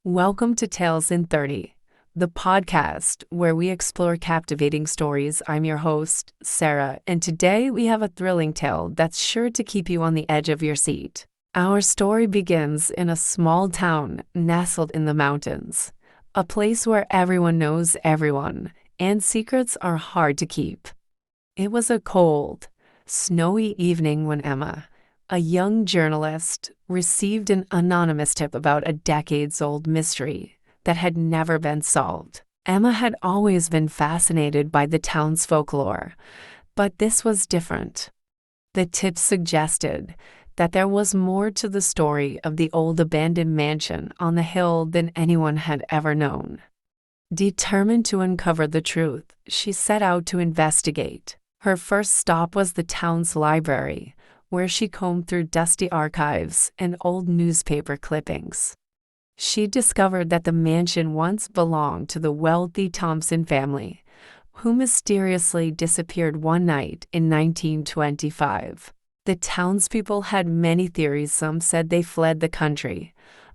Welcome to Tales in 30, the podcast where we explore captivating stories. I'm your host, Sarah, and today we have a thrilling tale that's sure to keep you on the edge of your seat. Our story begins in a small town nestled in the mountains, a place where everyone knows everyone, and secrets are hard to keep. It was a cold, snowy evening when Emma, a young journalist, received an anonymous tip about a decades-old mystery that had never been solved. Emma had always been fascinated by the town's folklore, but this was different. The tip suggested that there was more to the story of the old abandoned mansion on the hill than anyone had ever known. Determined to uncover the truth, she set out to investigate. Her first stop was the town's library, where she combed through dusty archives and old newspaper clippings. She discovered that the mansion once belonged to the wealthy Thompson family, who mysteriously disappeared one night in 1925. The townspeople had many theories. Some said they fled the country,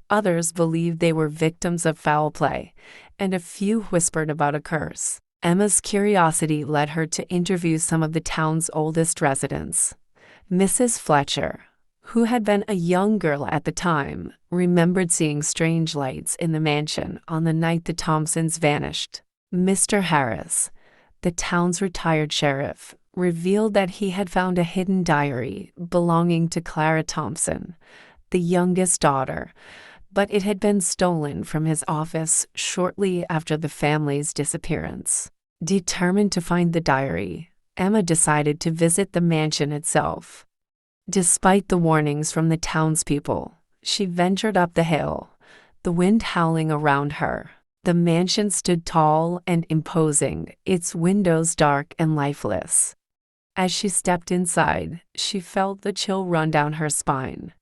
others believed they were victims of foul play, and a few whispered about a curse. Emma's curiosity led her to interview some of the town's oldest residents. Mrs. Fletcher, who had been a young girl at the time, remembered seeing strange lights in the mansion on the night the Thompsons vanished. Mr. Harris, the town's retired sheriff, revealed that he had found a hidden diary belonging to Clara Thompson, the youngest daughter, but it had been stolen from his office shortly after the family's disappearance. Determined to find the diary, Emma decided to visit the mansion itself. Despite the warnings from the townspeople, she ventured up the hill, the wind howling around her. The mansion stood tall and imposing, its windows dark and lifeless. As she stepped inside, she felt the chill run down her spine.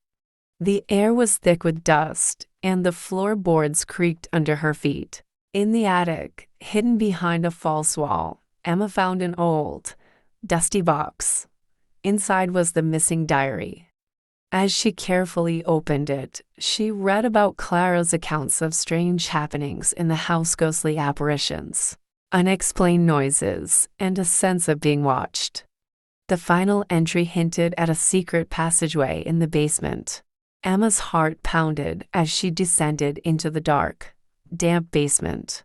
The air was thick with dust, and the floorboards creaked under her feet. In the attic, hidden behind a false wall, Emma found an old, dusty box. Inside was the missing diary. As she carefully opened it, she read about Clara's accounts of strange happenings in the house, ghostly apparitions, unexplained noises, and a sense of being watched. The final entry hinted at a secret passageway in the basement. Emma's heart pounded as she descended into the dark, damp basement.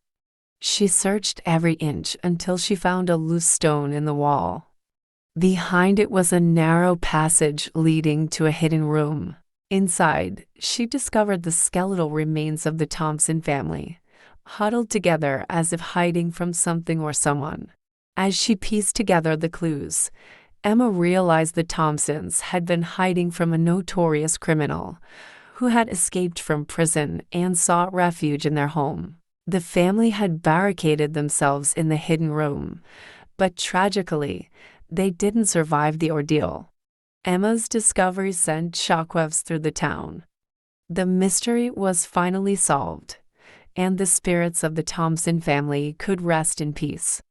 She searched every inch until she found a loose stone in the wall. Behind it was a narrow passage leading to a hidden room. Inside, she discovered the skeletal remains of the Thompson family, huddled together as if hiding from something or someone. As she pieced together the clues, Emma realized the Thompsons had been hiding from a notorious criminal who had escaped from prison and sought refuge in their home. The family had barricaded themselves in the hidden room, but tragically, they didn't survive the ordeal. Emma's discovery sent shockwaves through the town. The mystery was finally solved, and the spirits of the Thompson family could rest in peace.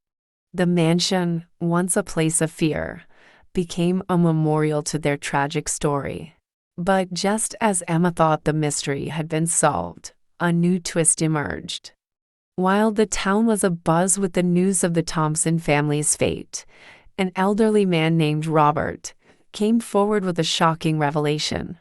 The mansion, once a place of fear, became a memorial to their tragic story. But just as Emma thought the mystery had been solved, a new twist emerged. While the town was abuzz with the news of the Thompson family's fate, an elderly man named Robert came forward with a shocking revelation.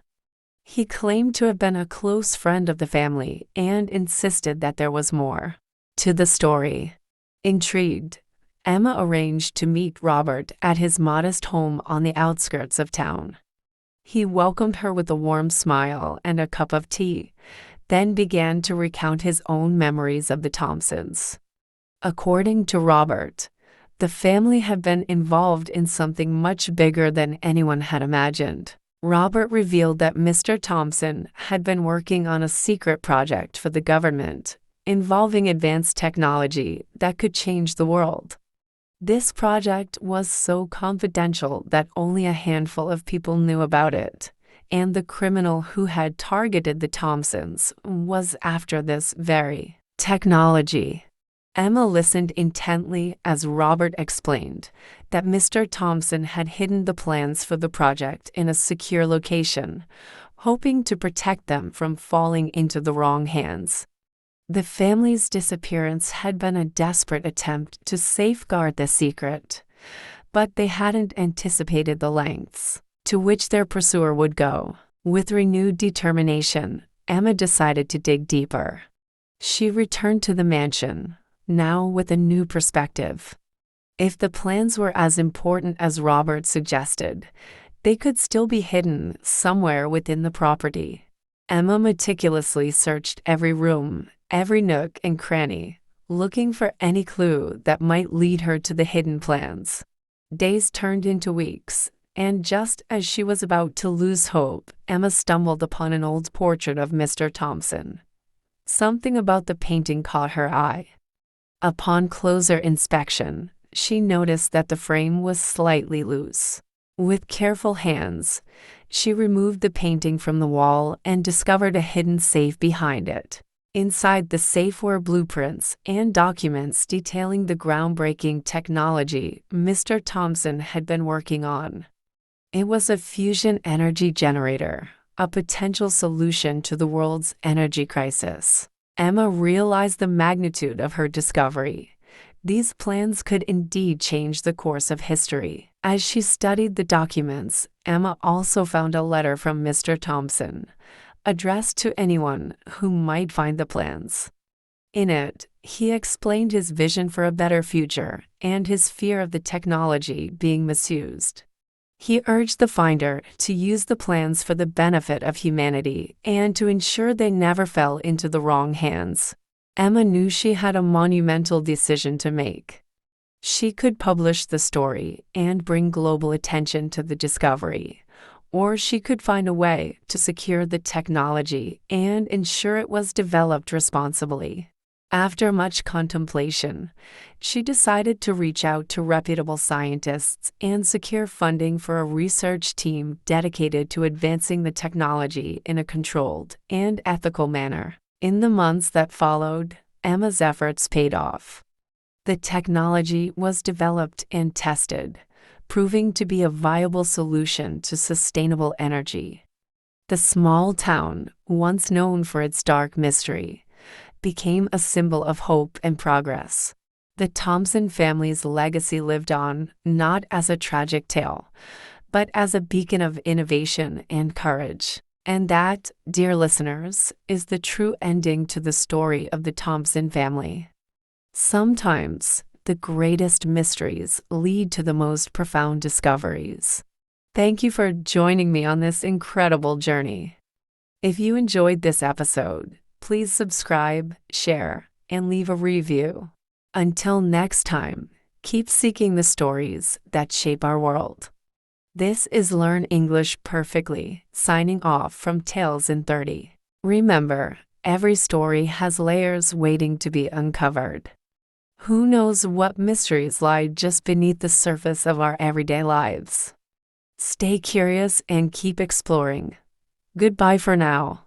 He claimed to have been a close friend of the family and insisted that there was more to the story. Intrigued, Emma arranged to meet Robert at his modest home on the outskirts of town. He welcomed her with a warm smile and a cup of tea, then began to recount his own memories of the Thompsons. According to Robert, the family had been involved in something much bigger than anyone had imagined. Robert revealed that Mr. Thompson had been working on a secret project for the government, involving advanced technology that could change the world. This project was so confidential that only a handful of people knew about it, and the criminal who had targeted the Thompsons was after this very technology. Emma listened intently as Robert explained that Mr. Thompson had hidden the plans for the project in a secure location, hoping to protect them from falling into the wrong hands. The family's disappearance had been a desperate attempt to safeguard the secret, but they hadn't anticipated the lengths to which their pursuer would go. With renewed determination, Emma decided to dig deeper. She returned to the mansion, now with a new perspective. If the plans were as important as Robert suggested, they could still be hidden somewhere within the property. Emma meticulously searched every room, every nook and cranny, looking for any clue that might lead her to the hidden plans. Days turned into weeks, and just as she was about to lose hope, Emma stumbled upon an old portrait of Mr. Thompson. Something about the painting caught her eye. Upon closer inspection, she noticed that the frame was slightly loose. With careful hands, she removed the painting from the wall and discovered a hidden safe behind it. Inside the safe were blueprints and documents detailing the groundbreaking technology Mr. Thompson had been working on. It was a fusion energy generator, a potential solution to the world's energy crisis. Emma realized the magnitude of her discovery. These plans could indeed change the course of history. As she studied the documents, Emma also found a letter from Mr. Thompson, addressed to anyone who might find the plans. In it, he explained his vision for a better future and his fear of the technology being misused. He urged the finder to use the plans for the benefit of humanity and to ensure they never fell into the wrong hands. Emma knew she had a monumental decision to make. She could publish the story and bring global attention to the discovery, or she could find a way to secure the technology and ensure it was developed responsibly. After much contemplation, she decided to reach out to reputable scientists and secure funding for a research team dedicated to advancing the technology in a controlled and ethical manner. In the months that followed, Emma's efforts paid off. The technology was developed and tested, proving to be a viable solution to sustainable energy. The small town, once known for its dark mystery, became a symbol of hope and progress. The Thompson family's legacy lived on, not as a tragic tale, but as a beacon of innovation and courage. And that, dear listeners, is the true ending to the story of the Thompson family. Sometimes, the greatest mysteries lead to the most profound discoveries. Thank you for joining me on this incredible journey. If you enjoyed this episode, please subscribe, share, and leave a review. Until next time, keep seeking the stories that shape our world. This is Learn English Perfectly, signing off from Tales in 30. Remember, every story has layers waiting to be uncovered. Who knows what mysteries lie just beneath the surface of our everyday lives? Stay curious and keep exploring. Goodbye for now.